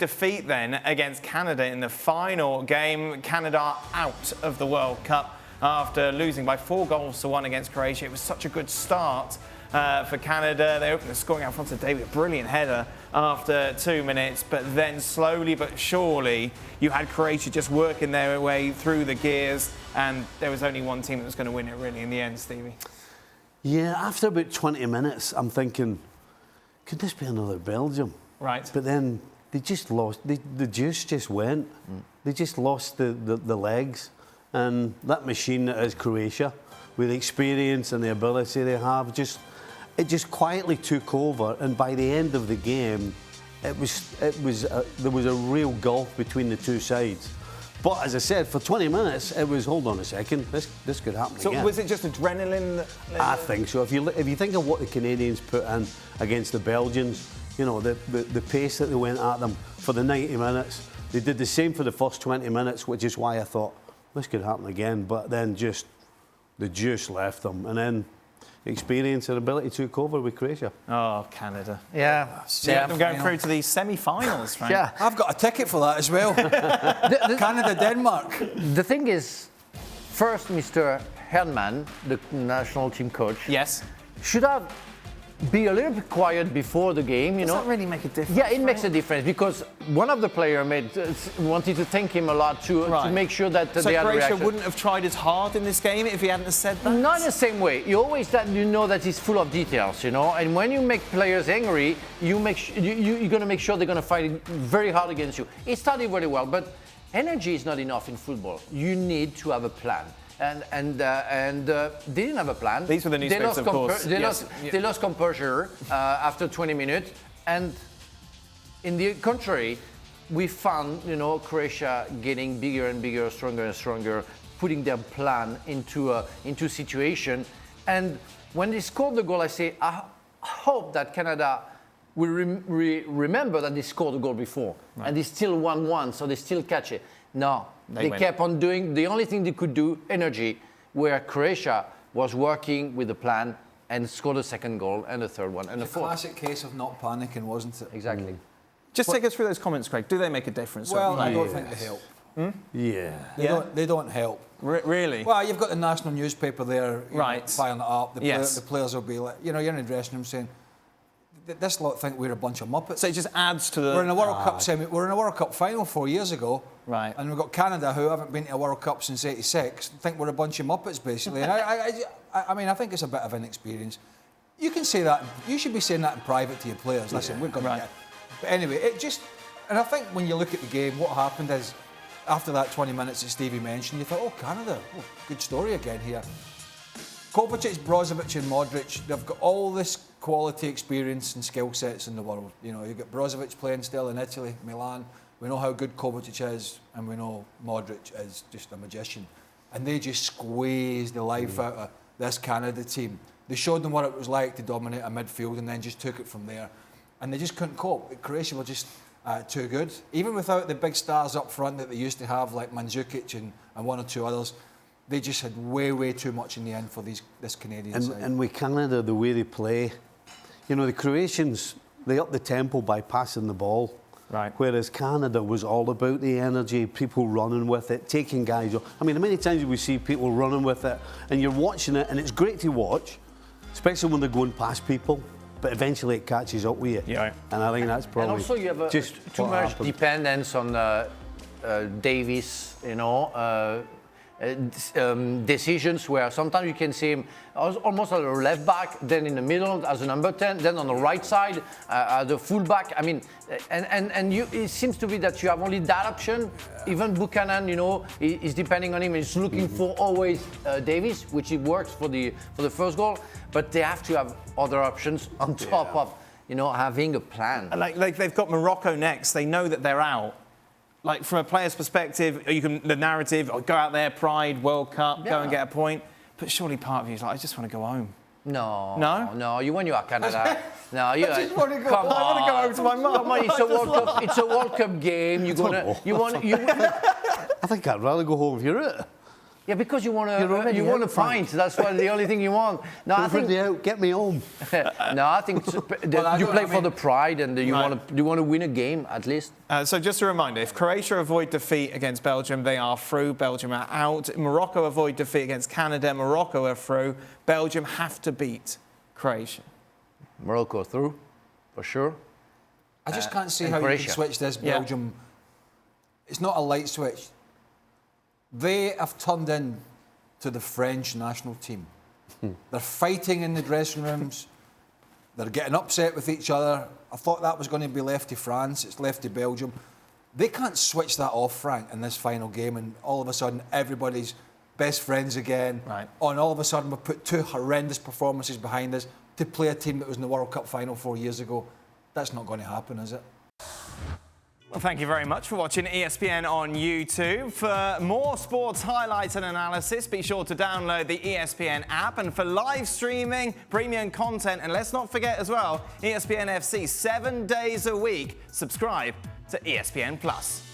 defeat then against Canada in the final game. Canada out of the World Cup after losing by 4-1 against Croatia. It was such a good start for Canada. They opened the scoring out front of David, a brilliant header after 2 minutes, but then slowly but surely you had Croatia just working their way through the gears, and there was only one team that was going to win it really in the end, Stevie. Yeah, after about 20 minutes, I'm thinking, could this be another Belgium? Right. But then they just lost, the juice just went. They just lost the legs. And that machine that is Croatia, with the experience and the ability they have, it just quietly took over. And by the end of the game, there was a real gulf between the two sides. But as I said, for 20 minutes, it was, hold on a second, this could happen again. So was it just adrenaline? I think so. If you think of what the Canadians put in against the Belgians, you know, the pace that they went at them for the 90 minutes, they did the same for the first 20 minutes, which is why I thought, this could happen again, but then just the juice left them, and then experience and ability took over with Croatia. Oh, Canada. Yeah. I'm going through to the semi-finals, Frank. Yeah. I've got a ticket for that as well. Canada-Denmark. The thing is, first, Mr. Herdman, the national team coach, Yes. should have be a little bit quiet before the game, you know. Does that really make a difference? Yeah, it makes a difference because one of the players wanted to thank him a lot to make sure that so they had a Croatia reaction. wouldn't have tried as hard in this game if he hadn't said that? Not in the same way. You always know that it's full of details, you know. And when you make players angry, you're going to make sure they're going to fight very hard against you. It started very well, but energy is not enough in football. You need to have a plan. And they didn't have a plan. These were the newspapers, of course. They lost composure after 20 minutes. And in the contrary, we found, you know, Croatia getting bigger and bigger, stronger and stronger, putting their plan into situation. And when they scored the goal, I say, I hope that Canada will remember that they scored a goal before. Right. And they still 1-1, so they still catch it. No. They kept on doing the only thing they could do, energy, where Croatia was working with a plan and scored a second goal and a third one and a fourth. Classic case of not panicking, wasn't it? Exactly. Just take us through those comments, Craig. Do they make a difference? Well, I don't think they help. Yeah. They don't help. Really? Well, you've got the national newspaper there, right, firing it up. The players will be like, you know, you're in the dressing room saying, this lot think we're a bunch of muppets. So it just adds to the... We're in a World Cup we're in a World Cup final 4 years ago. Right. And we've got Canada, who haven't been to a World Cup since '86, think we're a bunch of muppets, basically. And I mean, I think it's a bit of inexperience. You can say that. You should be saying that in private to your players. Listen, we're going to get... But anyway, it just... And I think when you look at the game, what happened is, after that 20 minutes that Stevie mentioned, you thought, oh, Canada, good story again here. Kovacic, Brozovic and Modric, they've got all this quality, experience and skill sets in the world. You know, you've got Brozovic playing still in Italy, Milan. We know how good Kovacic is, and we know Modric is just a magician. And they just squeezed the life out of this Canada team. They showed them what it was like to dominate a midfield and then just took it from there. And they just couldn't cope. Croatia were just too good. Even without the big stars up front that they used to have, like Mandzukic and one or two others, they just had way too much in the end for this Canadian side. And with Canada, the way they play, you know, the Croatians, they up the tempo by passing the ball. Right. Whereas Canada was all about the energy, people running with it, taking guys off. I mean, how many times do we see people running with it, and you're watching it, and it's great to watch, especially when they're going past people, but eventually it catches up with you. Yeah. And I think that's probably... And also you have just too much dependence on Davis, you know, decisions where sometimes you can see him almost as a left back, then in the middle as a number 10, then on the right side as a full back. I mean, and it seems to be that you have only that option. Even Buchanan, you know, is depending on him. He's looking for always Davis, which it works for the first goal. But they have to have other options on top of, you know, having a plan. Like they've got Morocco next. They know that they're out. Like, from a player's perspective, the narrative, go out there, pride, World Cup, go and get a point. But surely part of you is like, I just want to go home. No. No? No, when you are Canada. No, you just want to go. Come on. I want to go home to my mum. Come on, it's a World Cup. It's a World Cup game. I think I'd rather go home if you're it. Yeah, because you want You're already you want a out, Frank. pint. That's why the only thing you want. No, I think out, get me home. no, I think you play for the pride and you want to win a game at least. So just a reminder, if Croatia avoid defeat against Belgium, they are through. Belgium are out. Morocco avoid defeat against Canada. Morocco are through. Belgium have to beat Croatia. Morocco through, for sure. I just can't see how Croatia. you can switch this Belgium. It's not a light switch. They have turned in to the French national team. They're fighting in the dressing rooms. They're getting upset with each other. I thought that was going to be left to France. It's left to Belgium. They can't switch that off, Frank, in this final game, and all of a sudden everybody's best friends again. Right. And all of a sudden we've put two horrendous performances behind us to play a team that was in the World Cup final 4 years ago. That's not going to happen, is it? Well, thank you very much for watching ESPN on YouTube. For more sports highlights and analysis, be sure to download the ESPN app. And for live streaming, premium content, and let's not forget as well, ESPN FC 7 days a week. Subscribe to ESPN+.